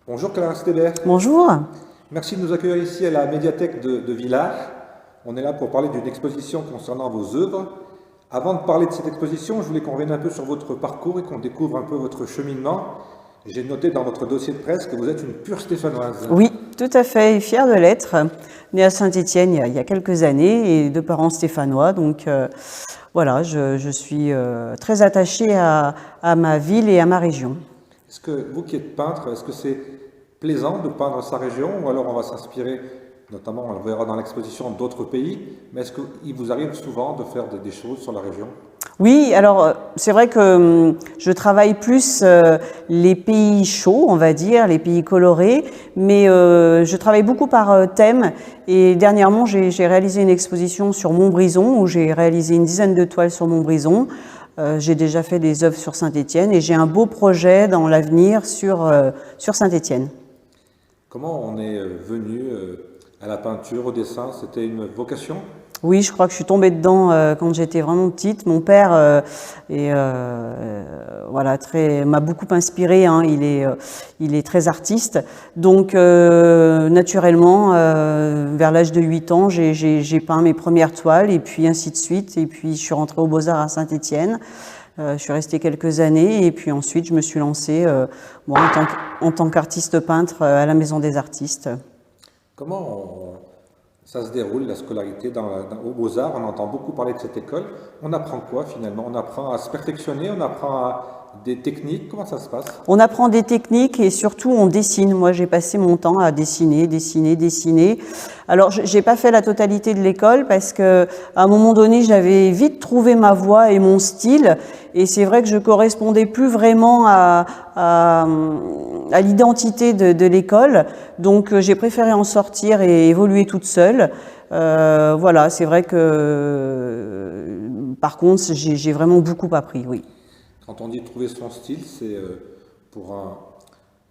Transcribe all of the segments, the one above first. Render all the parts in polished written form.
Bonjour Clara Steber. Bonjour. Merci de nous accueillir ici à la médiathèque de Villars. On est là pour parler d'une exposition concernant vos œuvres. Avant de parler de cette exposition, je voulais qu'on revienne un peu sur votre parcours et qu'on découvre un peu votre cheminement. J'ai noté dans votre dossier de presse que vous êtes une pure stéphanoise. Oui, tout à fait, fière de l'être. Née à Saint-Étienne il y a quelques années et de parents stéphanois. Donc voilà, je suis très attachée à ma ville et à ma région. Est-ce que vous qui êtes peintre, est-ce que c'est plaisant de peindre sa région ou alors on va s'inspirer, notamment on le verra dans l'exposition, d'autres pays, mais est-ce qu'il vous arrive souvent de faire des choses sur la région? Oui, alors c'est vrai que je travaille plus les pays chauds, on va dire, les pays colorés, mais je travaille beaucoup par thème et dernièrement j'ai réalisé une exposition sur Montbrison où j'ai réalisé une dizaine de toiles sur Montbrison. J'ai déjà fait des œuvres sur Saint-Étienne et j'ai un beau projet dans l'avenir sur Saint-Étienne. Comment on est venu à la peinture, au dessin? C'était une vocation? Oui, je crois que je suis tombée dedans quand j'étais vraiment petite. Mon père voilà, m'a beaucoup inspirée. Hein. Il est très artiste. Donc, naturellement, vers l'âge de 8 ans, j'ai peint mes premières toiles et puis ainsi de suite. Et puis, je suis rentrée aux Beaux-Arts à Saint-Étienne. Je suis restée quelques années et puis ensuite, je me suis lancée en tant qu'artiste peintre à la Maison des Artistes. Comment ça se déroule, la scolarité aux Beaux-Arts? On entend beaucoup parler de cette école. On apprend quoi finalement? On apprend à se perfectionner, on apprend des techniques. Comment ça se passe? On apprend des techniques et surtout on dessine. Moi, j'ai passé mon temps à dessiner. Alors, j'ai pas fait la totalité de l'école parce que à un moment donné, j'avais vite trouvé ma voie et mon style. Et c'est vrai que je correspondais plus vraiment à l'identité de l'école. Donc, j'ai préféré en sortir et évoluer toute seule. Voilà, c'est vrai que par contre, j'ai vraiment beaucoup appris, oui. Quand on dit trouver son style, c'est pour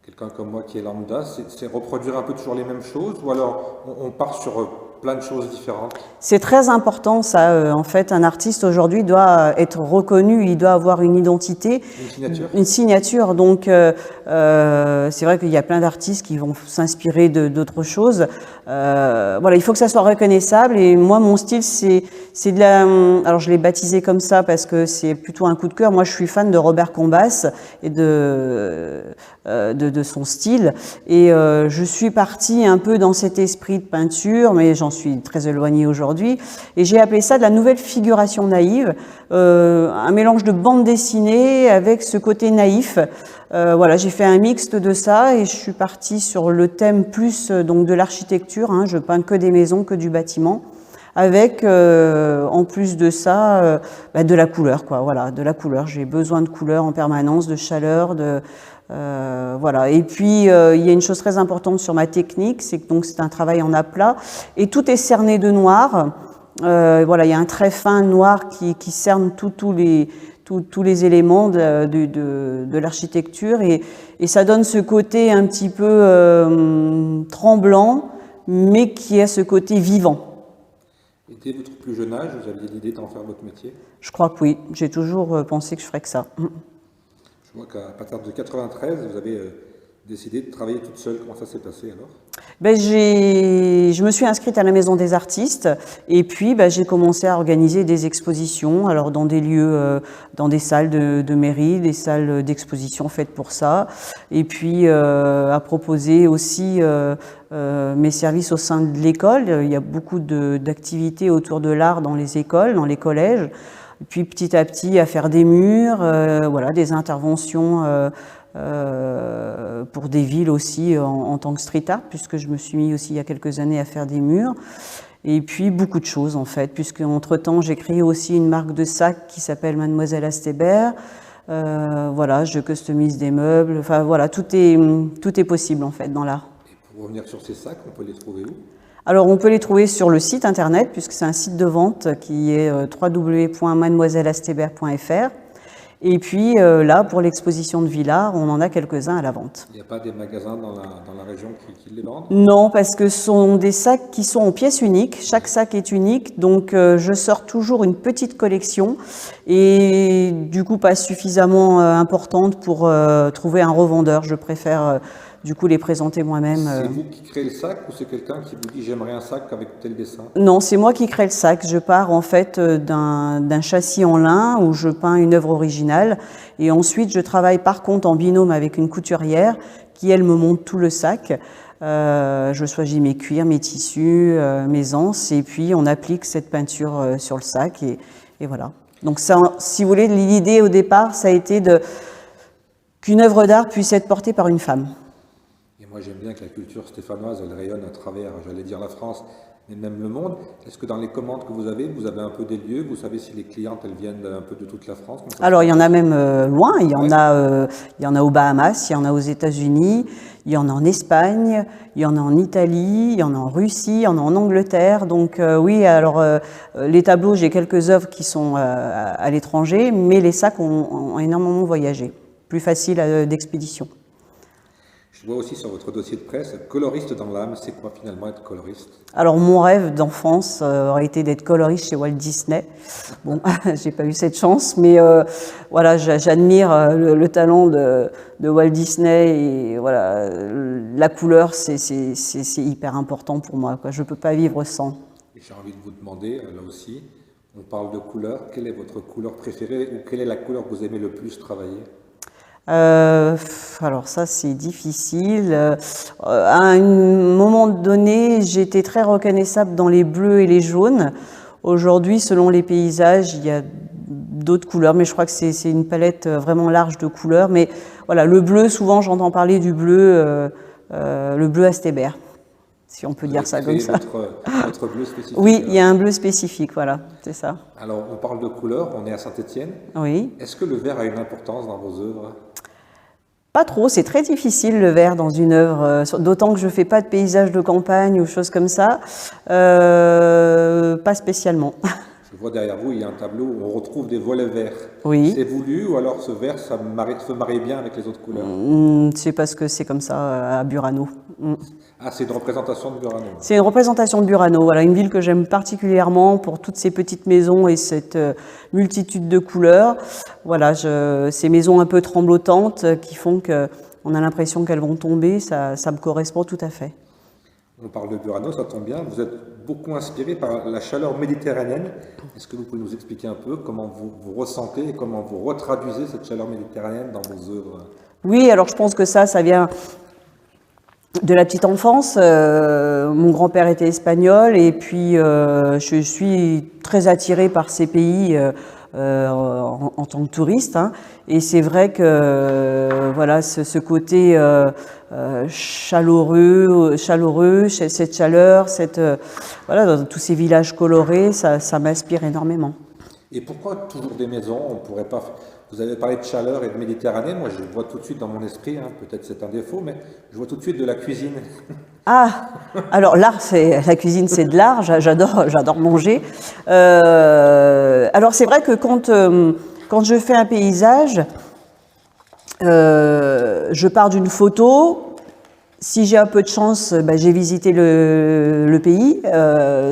quelqu'un comme moi qui est lambda, c'est reproduire un peu toujours les mêmes choses ou alors on part sur plein de choses différentes? C'est très important ça. En fait, un artiste aujourd'hui doit être reconnu, il doit avoir une identité, Une signature. Une signature. Donc, c'est vrai qu'il y a plein d'artistes qui vont s'inspirer d'autres choses. Voilà, il faut que ça soit reconnaissable. Et moi, mon style, c'est de la. Alors, je l'ai baptisé comme ça parce que c'est plutôt un coup de cœur. Moi, je suis fan de Robert Combas et de son style. Et je suis partie un peu dans cet esprit de peinture, mais j'en suis très éloignée aujourd'hui. Et j'ai appelé ça de la nouvelle figuration naïve, un mélange de bande dessinée avec ce côté naïf. Voilà, j'ai fait un mixte de ça et je suis partie sur le thème plus donc de l'architecture. Hein, je peins que des maisons, que du bâtiment, avec en plus de ça de la couleur, quoi. Voilà, de la couleur. J'ai besoin de couleur en permanence, de chaleur, voilà. Et puis il y a une chose très importante sur ma technique, c'est que donc c'est un travail en aplat et tout est cerné de noir. Voilà, il y a un trait fin noir qui cerne tous les éléments de l'architecture et ça donne ce côté un petit peu tremblant, mais qui a ce côté vivant. Et dès votre plus jeune âge, vous aviez l'idée d'en faire votre métier? Je crois que oui, j'ai toujours pensé que je ferais que ça. Je vois qu'à partir de 93, vous avez décidé de travailler toute seule. Comment ça s'est passé alors? Je me suis inscrite à la Maison des Artistes et puis j'ai commencé à organiser des expositions, alors dans des lieux, dans des salles de mairie, des salles d'exposition faites pour ça, et puis à proposer aussi mes services au sein de l'école. Il y a beaucoup d'activités autour de l'art dans les écoles, dans les collèges. Et puis petit à petit à faire des murs, voilà, des interventions pour des villes aussi en tant que street art, puisque je me suis mis aussi il y a quelques années à faire des murs. Et puis beaucoup de choses en fait, puisque entre-temps j'ai créé aussi une marque de sacs qui s'appelle Mademoiselle Asteber. Voilà, je customise des meubles, enfin voilà, tout est possible en fait dans l'art. Et pour revenir sur ces sacs, on peut les trouver où? Alors on peut les trouver sur le site internet, puisque c'est un site de vente qui est www.mademoiselleasteber.fr. Et puis là, pour l'exposition de Villars, on en a quelques-uns à la vente. Il n'y a pas des magasins dans la région qui les vendent? Non, parce que ce sont des sacs qui sont en pièces uniques. Chaque sac est unique, donc je sors toujours une petite collection et du coup pas suffisamment importante pour trouver un revendeur. Je préfère du coup les présenter moi-même. C'est vous qui créez le sac ou c'est quelqu'un qui vous dit j'aimerais un sac avec tel dessin? Non, c'est moi qui crée le sac. Je pars en fait d'un châssis en lin où je peins une œuvre originale et ensuite je travaille par contre en binôme avec une couturière qui elle me monte tout le sac. Je choisis mes cuirs, mes tissus, mes anses et puis on applique cette peinture sur le sac et voilà. Donc ça, si vous voulez, l'idée au départ, ça a été qu'une œuvre d'art puisse être portée par une femme. Et moi j'aime bien que la culture stéphanoise, elle rayonne à travers, j'allais dire la France, mais même le monde. Est-ce que dans les commandes que vous avez un peu des lieux? Vous savez si les clientes, elles viennent un peu de toute la France? Alors il y en a même loin, il y en a aux Bahamas, il y en a aux États-Unis, il y en a en Espagne, il y en a en Italie, il y en a en Russie, il y en a en Angleterre. Donc oui, alors les tableaux, j'ai quelques œuvres qui sont à l'étranger, mais les sacs ont énormément voyagé. Plus facile d'expédition. Je vois aussi sur votre dossier de presse, coloriste dans l'âme, c'est quoi finalement être coloriste? Alors mon rêve d'enfance aurait été d'être coloriste chez Walt Disney. Bon, j'ai pas eu cette chance, mais voilà, j'admire le talent de Walt Disney et voilà, la couleur, c'est hyper important pour moi, quoi. Je peux pas vivre sans. J'ai envie de vous demander, là aussi, on parle de couleur, quelle est votre couleur préférée ou quelle est la couleur que vous aimez le plus travailler? Alors ça c'est difficile. À un moment donné, j'étais très reconnaissable dans les bleus et les jaunes. Aujourd'hui, selon les paysages, il y a d'autres couleurs, mais je crois que c'est une palette vraiment large de couleurs. Mais voilà, le bleu, souvent j'entends parler du bleu, le bleu Astébert, si on peut dire ça comme ça. Votre bleu spécifique? Oui, il y a un bleu spécifique, voilà, c'est ça. Alors, on parle de couleurs, on est à Saint-Étienne. Oui. Est-ce que le vert a une importance dans vos œuvres? Pas trop, c'est très difficile le vert dans une œuvre, d'autant que je fais pas de paysage de campagne ou choses comme ça, pas spécialement. Je vois derrière vous, il y a un tableau où on retrouve des volets verts. Oui. C'est voulu ou alors ce vert, ça se marie bien avec les autres couleurs? C'est parce que c'est comme ça à Burano. Ah, c'est une représentation de Burano. C'est une représentation de Burano, voilà, une ville que j'aime particulièrement pour toutes ces petites maisons et cette multitude de couleurs. Voilà, ces maisons un peu tremblotantes qui font qu'on a l'impression qu'elles vont tomber, ça me correspond tout à fait. On parle de Burano, ça tombe bien. Vous êtes beaucoup inspiré par la chaleur méditerranéenne. Est-ce que vous pouvez nous expliquer un peu comment vous ressentez et comment vous retraduisez cette chaleur méditerranéenne dans vos œuvres? Oui, alors je pense que ça vient de la petite enfance. Mon grand-père était espagnol et puis je suis très attirée par ces pays en tant que touriste. Hein. Et c'est vrai que voilà, ce côté chaleureux, cette chaleur, voilà, dans tous ces villages colorés, ça m'inspire énormément. Et pourquoi toujours des maisons? On pourrait pas. Vous avez parlé de chaleur et de Méditerranée. Moi, je vois tout de suite dans mon esprit, hein, peut-être c'est un défaut, mais je vois tout de suite de la cuisine. Ah, alors l'art, la cuisine, c'est de l'art. J'adore manger. Alors c'est vrai que quand je fais un paysage, je pars d'une photo. Si j'ai un peu de chance, j'ai visité le pays,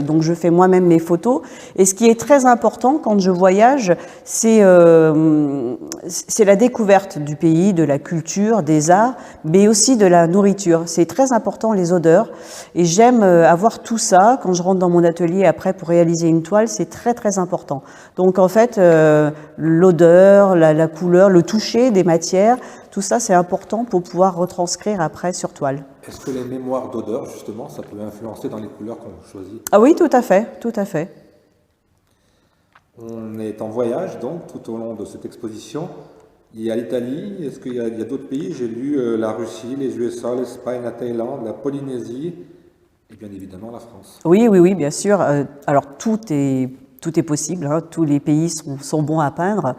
donc je fais moi-même mes photos. Et ce qui est très important quand je voyage, c'est la découverte du pays, de la culture, des arts, mais aussi de la nourriture. C'est très important, les odeurs. Et j'aime avoir tout ça quand je rentre dans mon atelier après pour réaliser une toile, c'est très très important. Donc en fait, l'odeur, la couleur, le toucher des matières, tout ça, c'est important pour pouvoir retranscrire après sur toile. Est-ce que les mémoires d'odeur, justement, ça peut influencer dans les couleurs qu'on choisit? Ah oui, tout à fait, tout à fait. On est en voyage, donc, tout au long de cette exposition. Il y a l'Italie, est-ce qu'il y a d'autres pays? J'ai lu la Russie, les USA, l'Espagne, la Thaïlande, la Polynésie et bien évidemment la France. Oui, bien sûr. Alors, tout est possible, hein. Tous les pays sont bons à peindre.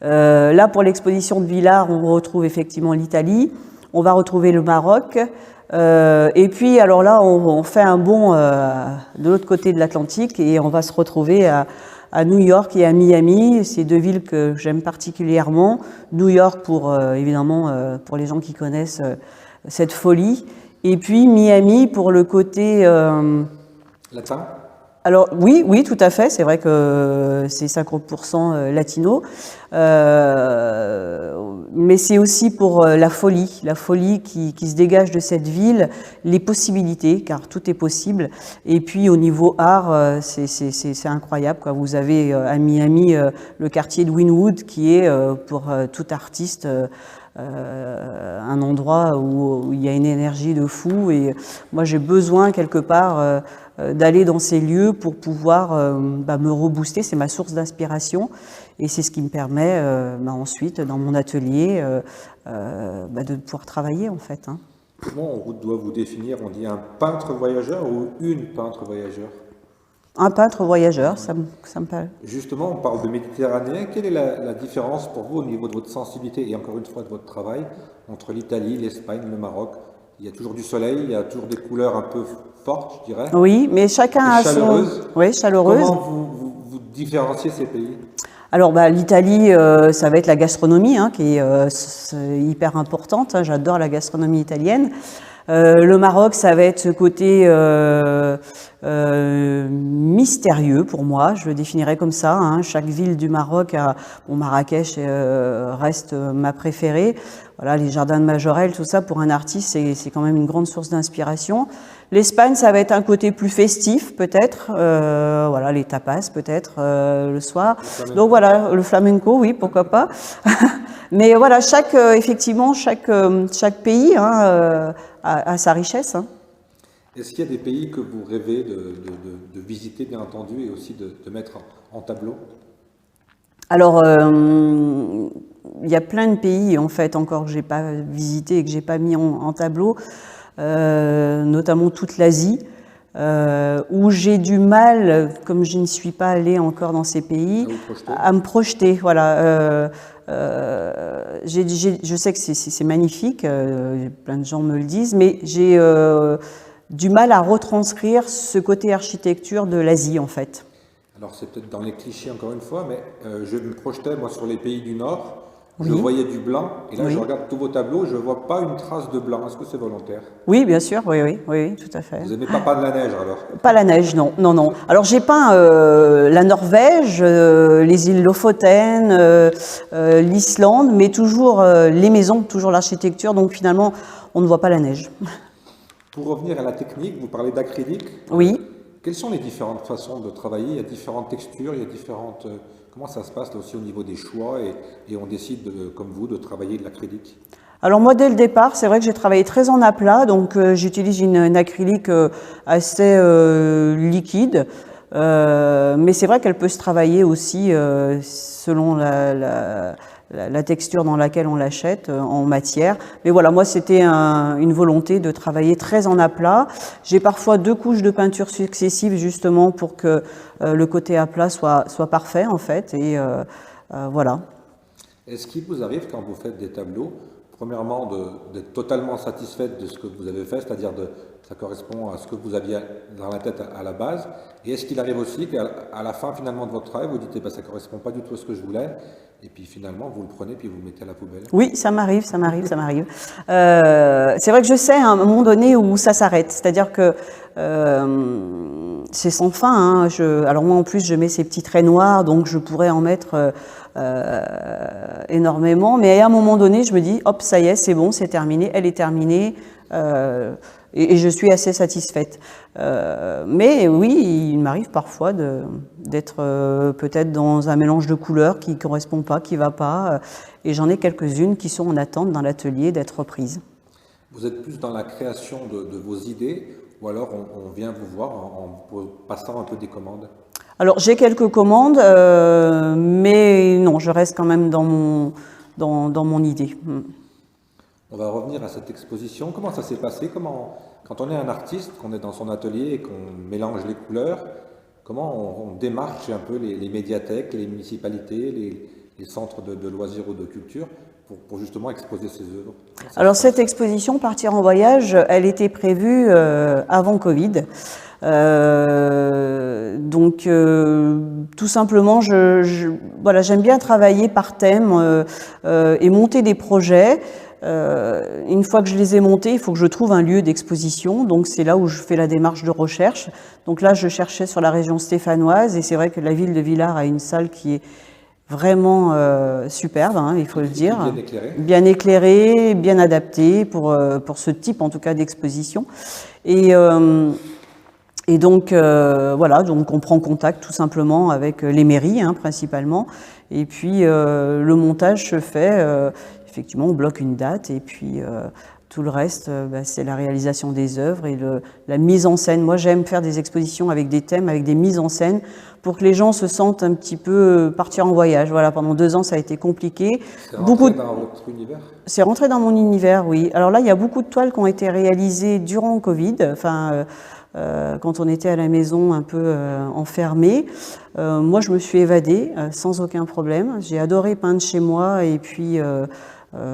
Là, pour l'exposition de Villars, on retrouve effectivement l'Italie, on va retrouver le Maroc, et puis alors là, on fait un bond de l'autre côté de l'Atlantique et on va se retrouver à New York et à Miami. C'est deux villes que j'aime particulièrement. New York pour évidemment pour les gens qui connaissent cette folie, et puis Miami pour le côté latin. Alors oui, oui, tout à fait. C'est vrai que c'est 50% latino, mais c'est aussi pour la folie qui se dégage de cette ville, les possibilités, car tout est possible. Et puis au niveau art, c'est incroyable, quoi. Vous avez à Miami le quartier de Wynwood qui est pour tout artiste un endroit où il y a une énergie de fou. Et moi, j'ai besoin quelque part d'aller dans ces lieux pour pouvoir me rebooster. C'est ma source d'inspiration et c'est ce qui me permet ensuite, dans mon atelier, de pouvoir travailler en fait. Comment on doit vous définir? On dit un peintre voyageur ou une peintre voyageur? Un peintre voyageur, ça me parle. Justement, on parle de méditerranéen. Quelle est la différence pour vous au niveau de votre sensibilité et encore une fois de votre travail entre l'Italie, l'Espagne, le Maroc? Il y a toujours du soleil, il y a toujours des couleurs un peu fortes, je dirais. Oui, mais chacun a son... Oui, chaleureuse. Comment vous différenciez ces pays? Alors l'Italie, ça va être la gastronomie qui est hyper importante. J'adore la gastronomie italienne. Le Maroc, ça va être ce côté mystérieux pour moi, je le définirais comme ça. Chaque ville du Maroc, Marrakech reste ma préférée. Voilà, les jardins de Majorelle, tout ça, pour un artiste, c'est quand même une grande source d'inspiration. L'Espagne, ça va être un côté plus festif, peut-être. Voilà, les tapas, peut-être, le soir. Donc voilà, le flamenco, oui, pourquoi pas. Mais voilà, effectivement, chaque pays a sa richesse. Est-ce qu'il y a des pays que vous rêvez de visiter, bien entendu, et aussi de mettre en tableau? Alors, il y a plein de pays, en fait, encore que j'ai pas visité et que j'ai pas mis en tableau, notamment toute l'Asie, où j'ai du mal, comme je ne suis pas allée encore dans ces pays, à me projeter. Voilà. Je sais que c'est magnifique, plein de gens me le disent, mais j'ai du mal à retranscrire ce côté architecture de l'Asie, en fait. Alors c'est peut-être dans les clichés encore une fois, mais je me projetais moi sur les pays du Nord, je Oui. voyais du blanc, et là Oui. je regarde tous vos tableaux, je ne vois pas une trace de blanc. Est-ce que c'est volontaire? Oui, bien sûr, oui, tout à fait. Vous n'aimez pas de la neige alors? Pas la neige, non. Alors j'ai peint la Norvège, les îles Lofoten, l'Islande, mais toujours les maisons, toujours l'architecture, donc finalement on ne voit pas la neige. Pour revenir à la technique, vous parlez d'acrylique. Oui. Quelles sont les différentes façons de travailler? Il y a différentes textures, il y a différentes... comment ça se passe là aussi au niveau des choix et on décide, comme vous, de travailler de l'acrylique? Alors moi, dès le départ, c'est vrai que j'ai travaillé très en aplat, donc j'utilise une acrylique assez liquide, mais c'est vrai qu'elle peut se travailler aussi selon la texture dans laquelle on l'achète en matière. Mais voilà, moi c'était une volonté de travailler très en aplat. J'ai parfois 2 couches de peinture successives justement pour que le côté aplat soit parfait en fait. Et voilà. Est-ce qu'il vous arrive quand vous faites des tableaux, premièrement d'être totalement satisfaite de ce que vous avez fait, c'est-à-dire ça correspond à ce que vous aviez dans la tête à la base, et est-ce qu'il arrive aussi qu'à la fin finalement de votre travail, vous dites ça ne correspond pas du tout à ce que je voulais, et puis finalement vous le prenez puis vous le mettez à la poubelle? Oui, ça m'arrive. C'est vrai que je sais à un moment donné où ça s'arrête, c'est-à-dire que c'est sans fin. Alors moi en plus je mets ces petits traits noirs, donc je pourrais en mettre énormément, mais à un moment donné je me dis hop, ça y est, c'est bon, c'est terminé, elle est terminée. Et je suis assez satisfaite. Mais oui, il m'arrive parfois d'être peut-être dans un mélange de couleurs qui ne correspond pas, qui ne va pas. Et j'en ai quelques-unes qui sont en attente dans l'atelier d'être reprises. Vous êtes plus dans la création de vos idées, ou alors on vient vous voir en passant un peu des commandes? Alors j'ai quelques commandes, mais non, je reste quand même dans mon idée. On va revenir à cette exposition. Comment ça s'est passé? Quand on est un artiste, qu'on est dans son atelier et qu'on mélange les couleurs, comment on démarche un peu les médiathèques, les municipalités, les centres de loisirs ou de culture pour justement exposer ces œuvres? Alors cette exposition Partir en voyage, elle était prévue avant Covid. Donc tout simplement, voilà, j'aime bien travailler par thème et monter des projets. Une fois que je les ai montés, il faut que je trouve un lieu d'exposition. Donc c'est là où je fais la démarche de recherche. Donc là, je cherchais sur la région stéphanoise et c'est vrai que la ville de Villars a une salle qui est vraiment superbe, hein, il faut le dire. Bien éclairée, bien adaptée pour ce type en tout cas d'exposition. Et donc voilà, donc on prend contact tout simplement avec les mairies hein, principalement. Et puis le montage se fait, effectivement on bloque une date et puis tout le reste c'est la réalisation des œuvres et la mise en scène. Moi j'aime faire des expositions avec des thèmes, avec des mises en scène pour que les gens se sentent un petit peu partir en voyage. Voilà, pendant 2 ans ça a été compliqué. C'est rentré dans votre univers ? C'est rentré dans mon univers, oui. Alors là il y a beaucoup de toiles qui ont été réalisées durant le Covid, enfin quand on était à la maison un peu enfermé. Moi je me suis évadée sans aucun problème. J'ai adoré peindre chez moi et puis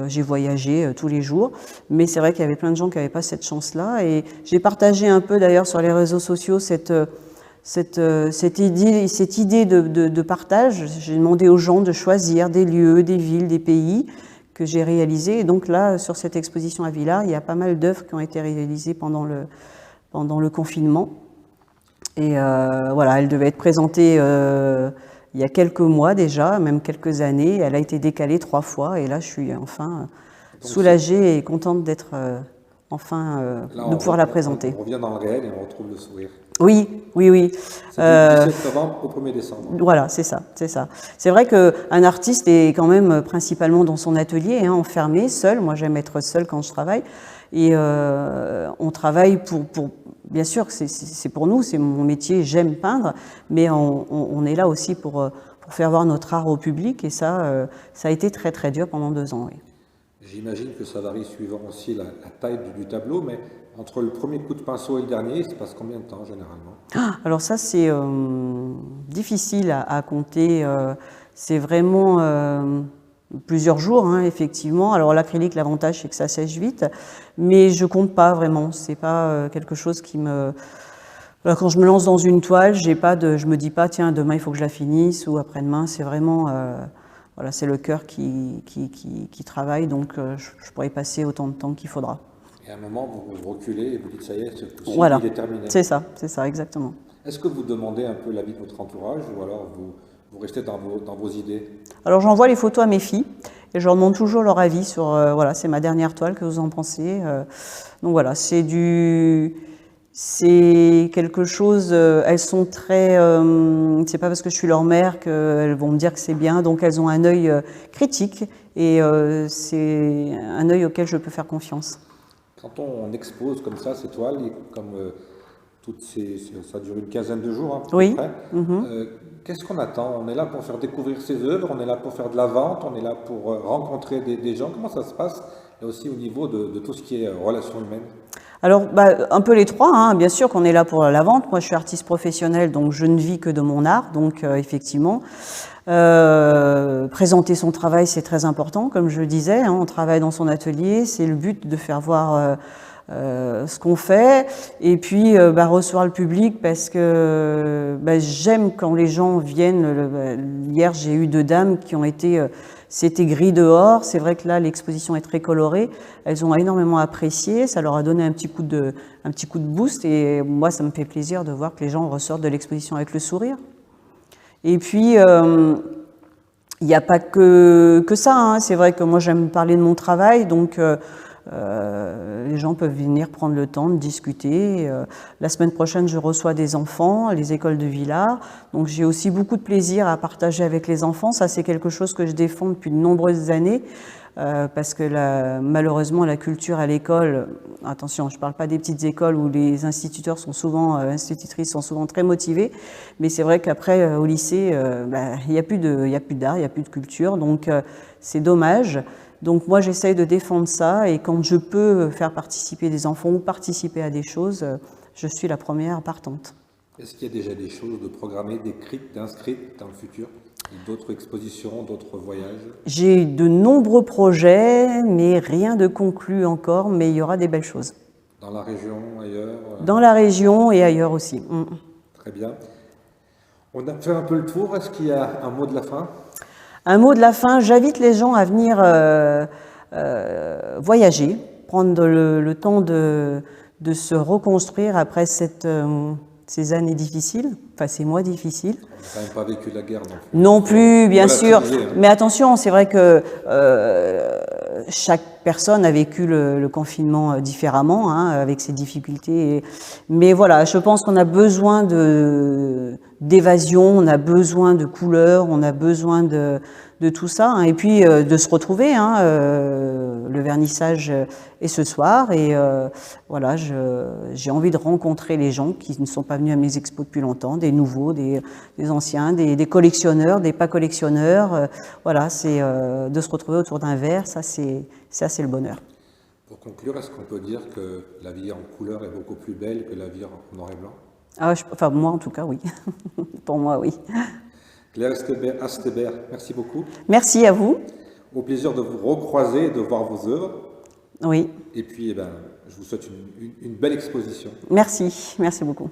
j'ai voyagé tous les jours, mais c'est vrai qu'il y avait plein de gens qui n'avaient pas cette chance-là. Et j'ai partagé un peu d'ailleurs sur les réseaux sociaux cette idée de partage. J'ai demandé aux gens de choisir des lieux, des villes, des pays que j'ai réalisés. Et donc là, sur cette exposition à Villars, il y a pas mal d'œuvres qui ont été réalisées pendant le confinement. Et voilà, elle devait être présentée il y a quelques mois déjà, même quelques années. Elle a été décalée 3 fois et là je suis enfin soulagée et contente d'être de pouvoir la présenter. On revient dans le réel et on retrouve le sourire. Oui. C'est du 17 novembre au 1er décembre. Voilà, c'est ça. C'est vrai qu'un artiste est quand même principalement dans son atelier, hein, enfermé, seul. Moi j'aime être seule quand je travaille. Et on travaille pour bien sûr, c'est pour nous, c'est mon métier, j'aime peindre, mais on est là aussi pour faire voir notre art au public, et ça a été très très dur pendant 2 ans. Oui. J'imagine que ça varie suivant aussi la taille du tableau, mais entre le premier coup de pinceau et le dernier, ça passe combien de temps généralement ? Alors ça c'est difficile à compter, c'est vraiment plusieurs jours, hein, effectivement. Alors l'acrylique, l'avantage c'est que ça sèche vite, mais je compte pas vraiment. C'est pas quelque chose qui me... Voilà, quand je me lance dans une toile, je me dis pas tiens demain il faut que je la finisse ou après-demain. C'est vraiment voilà, c'est le cœur qui travaille, donc je pourrais y passer autant de temps qu'il faudra. Et à un moment vous reculez et vous dites ça y est, ce coup-ci, voilà, il est terminé. C'est ça exactement. Est-ce que vous demandez un peu l'avis de votre entourage ou alors vous restez dans vos idées ? Alors j'envoie les photos à mes filles et je leur demande toujours leur avis sur voilà, c'est ma dernière toile, que vous en pensez. Donc voilà, c'est quelque chose, elles sont très, c'est pas parce que je suis leur mère qu'elles vont me dire que c'est bien, donc elles ont un œil critique et c'est un œil auquel je peux faire confiance. Quand on expose comme ça ces toiles, comme ça dure une quinzaine de jours, hein, à peu près. Qu'est-ce qu'on attend ? On est là pour faire découvrir ses œuvres, on est là pour faire de la vente, on est là pour rencontrer des gens. Comment ça se passe là aussi au niveau de tout ce qui est relations humaines ? Alors, un peu les trois, hein. Bien sûr qu'on est là pour la vente. Moi, je suis artiste professionnelle, donc je ne vis que de mon art. Donc, effectivement, présenter son travail, c'est très important, comme je le disais. Hein, on travaille dans son atelier, c'est le but de faire voir ce qu'on fait. Et puis, recevoir le public, parce que j'aime quand les gens viennent. Hier, j'ai eu 2 dames qui ont été... C'était gris dehors, c'est vrai que là l'exposition est très colorée, elles ont énormément apprécié, ça leur a donné un petit coup de boost et moi ça me fait plaisir de voir que les gens ressortent de l'exposition avec le sourire. Et puis il n'y a pas que ça, hein. C'est vrai que moi j'aime parler de mon travail, donc les gens peuvent venir prendre le temps de discuter. La semaine prochaine, je reçois des enfants, les écoles de Villars. Donc j'ai aussi beaucoup de plaisir à partager avec les enfants. Ça, c'est quelque chose que je défends depuis de nombreuses années. Parce que malheureusement, la culture à l'école, attention, je ne parle pas des petites écoles où les institutrices sont souvent très motivés, mais c'est vrai qu'après, au lycée, il n'y a plus d'art, il n'y a plus de culture. Donc c'est dommage. Donc moi j'essaye de défendre ça et quand je peux faire participer des enfants ou participer à des choses, je suis la première partante. Est-ce qu'il y a déjà des choses de programmées, d'écrites, d'inscrites dans le futur ? D'autres expositions, d'autres voyages ? J'ai de nombreux projets, mais rien de conclu encore, mais il y aura des belles choses. Dans la région, ailleurs ? Dans la région et ailleurs aussi. Très bien. On a fait un peu le tour, est-ce qu'il y a un mot de la fin ? Un mot de la fin, j'invite les gens à venir voyager, prendre le temps de se reconstruire après ces années difficiles, enfin ces mois difficiles. On n'a quand même pas vécu la guerre non plus. Non plus, bien sûr. Relativiser, hein. Mais attention, c'est vrai que chaque personne a vécu le confinement différemment, hein, avec ses difficultés. Mais voilà, je pense qu'on a besoin d'évasion, on a besoin de couleurs, on a besoin de tout ça, hein. Et puis de se retrouver, hein. Le vernissage est ce soir et voilà, j'ai envie de rencontrer les gens qui ne sont pas venus à mes expos depuis longtemps, des nouveaux, des anciens, des collectionneurs, des pas collectionneurs. Voilà, c'est de se retrouver autour d'un verre, ça c'est le bonheur. Pour conclure, est-ce qu'on peut dire que la vie en couleur est beaucoup plus belle que la vie en noir et blanc? Enfin, moi en tout cas, oui. Pour moi, oui. Claire Asteber, merci beaucoup. Merci à vous. Au plaisir de vous recroiser et de voir vos œuvres. Oui. Et puis, je vous souhaite une belle exposition. Merci beaucoup.